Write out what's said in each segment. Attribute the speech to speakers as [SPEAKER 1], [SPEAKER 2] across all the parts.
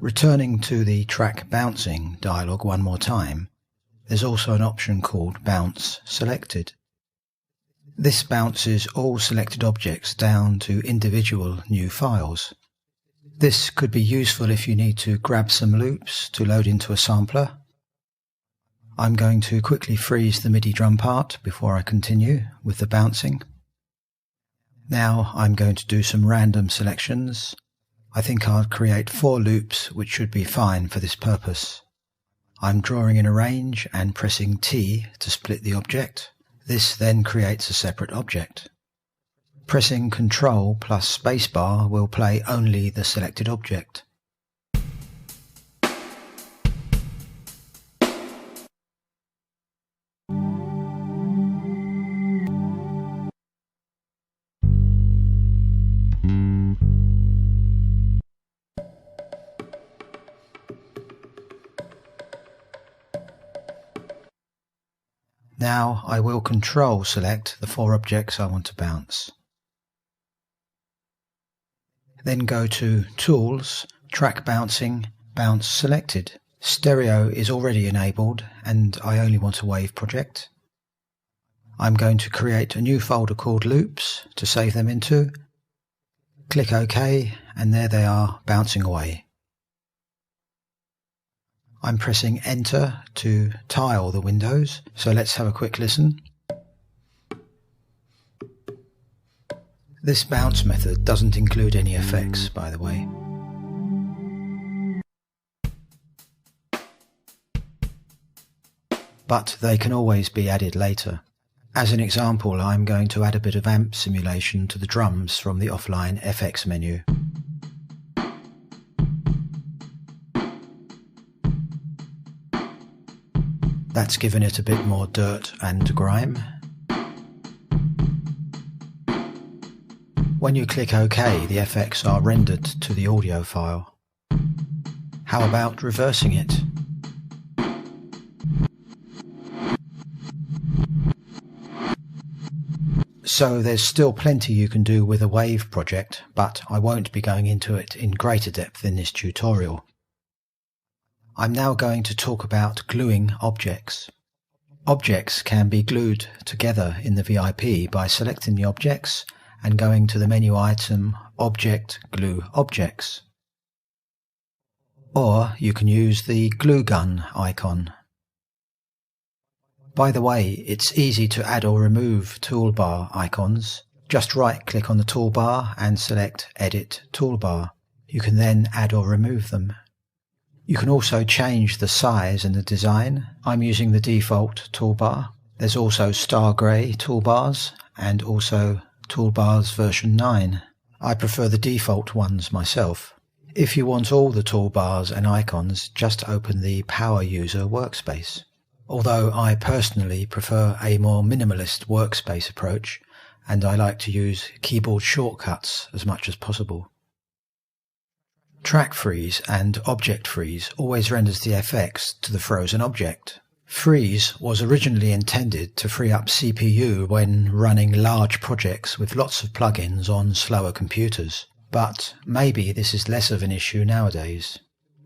[SPEAKER 1] Returning to the track bouncing dialog one more time, there's also an option called Bounce Selected. This bounces all selected objects down to individual new files. This could be useful if you need to grab some loops to load into a sampler. I'm going to quickly freeze the MIDI drum part before I continue with the bouncing. Now I'm going to do some random selections. I think I'll create 4 loops, which should be fine for this purpose. I'm drawing in a range and pressing T to split the object. This then creates a separate object. Pressing Ctrl plus spacebar will play only the selected object. Now I will Control select the 4 objects I want to bounce. Then go to Tools, Track Bouncing, Bounce Selected. Stereo is already enabled and I only want a wave project. I'm going to create a new folder called Loops to save them into. Click OK and there they are bouncing away. I'm pressing Enter to tile the windows, so let's have a quick listen. This bounce method doesn't include any effects, by the way. But they can always be added later. As an example, I'm going to add a bit of amp simulation to the drums from the offline FX menu. That's given it a bit more dirt and grime. When you click OK, the effects are rendered to the audio file. How about reversing it? So there's still plenty you can do with a wave project, but I won't be going into it in greater depth in this tutorial. I'm now going to talk about gluing objects. Objects can be glued together in the VIP by selecting the objects and going to the menu item Object Glue Objects. Or you can use the glue gun icon. By the way, it's easy to add or remove toolbar icons. Just right-click on the toolbar and select Edit Toolbar. You can then add or remove them. You can also change the size and the design. I'm using the default toolbar. There's also Star Grey toolbars and also toolbars version 9. I prefer the default ones myself. If you want all the toolbars and icons, just open the Power User workspace. Although I personally prefer a more minimalist workspace approach, and I like to use keyboard shortcuts as much as possible. Track freeze and object freeze always renders the FX to the frozen object. Freeze was originally intended to free up CPU when running large projects with lots of plugins on slower computers, but maybe this is less of an issue nowadays.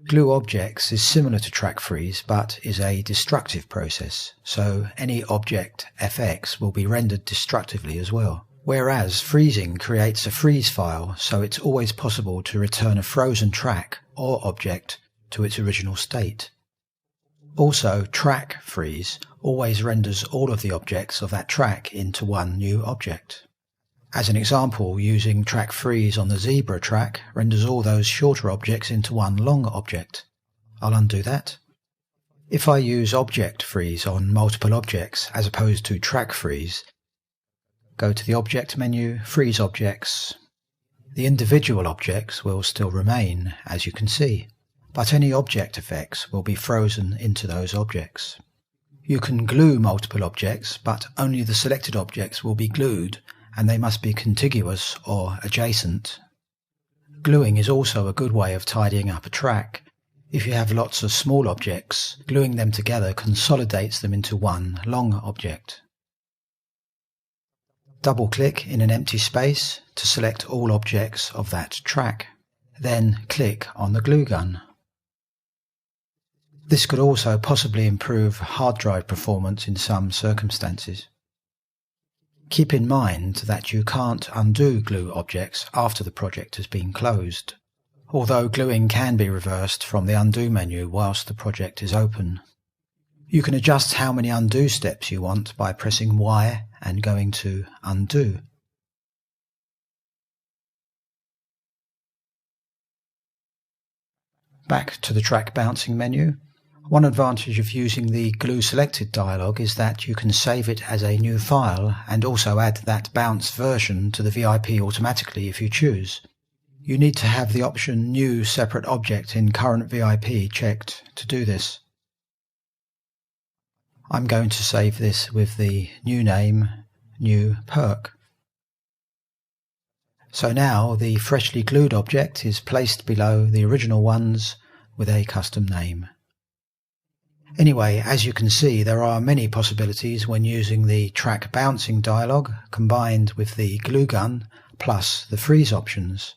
[SPEAKER 1] Glue objects is similar to track freeze but is a destructive process, so any object FX will be rendered destructively as well. Whereas freezing creates a freeze file, so it's always possible to return a frozen track or object to its original state. Also, track freeze always renders all of the objects of that track into one new object. As an example, using track freeze on the zebra track renders all those shorter objects into one long object. I'll undo that. If I use object freeze on multiple objects as opposed to track freeze, go to the Object menu, Freeze Objects. The individual objects will still remain, as you can see, but any object effects will be frozen into those objects. You can glue multiple objects, but only the selected objects will be glued, and they must be contiguous or adjacent. Gluing is also a good way of tidying up a track. If you have lots of small objects, gluing them together consolidates them into one long object. Double-click in an empty space to select all objects of that track. Then click on the glue gun. This could also possibly improve hard drive performance in some circumstances. Keep in mind that you can't undo glue objects after the project has been closed, although gluing can be reversed from the undo menu whilst the project is open. You can adjust how many undo steps you want by pressing Y and going to Undo. Back to the track bouncing menu. One advantage of using the Glue Selected dialog is that you can save it as a new file and also add that bounce version to the VIP automatically if you choose. You need to have the option New Separate Object in Current VIP checked to do this. I'm going to save this with the new name, New Perk. So now the freshly glued object is placed below the original ones with a custom name. Anyway, as you can see, there are many possibilities when using the track bouncing dialog combined with the glue gun plus the freeze options.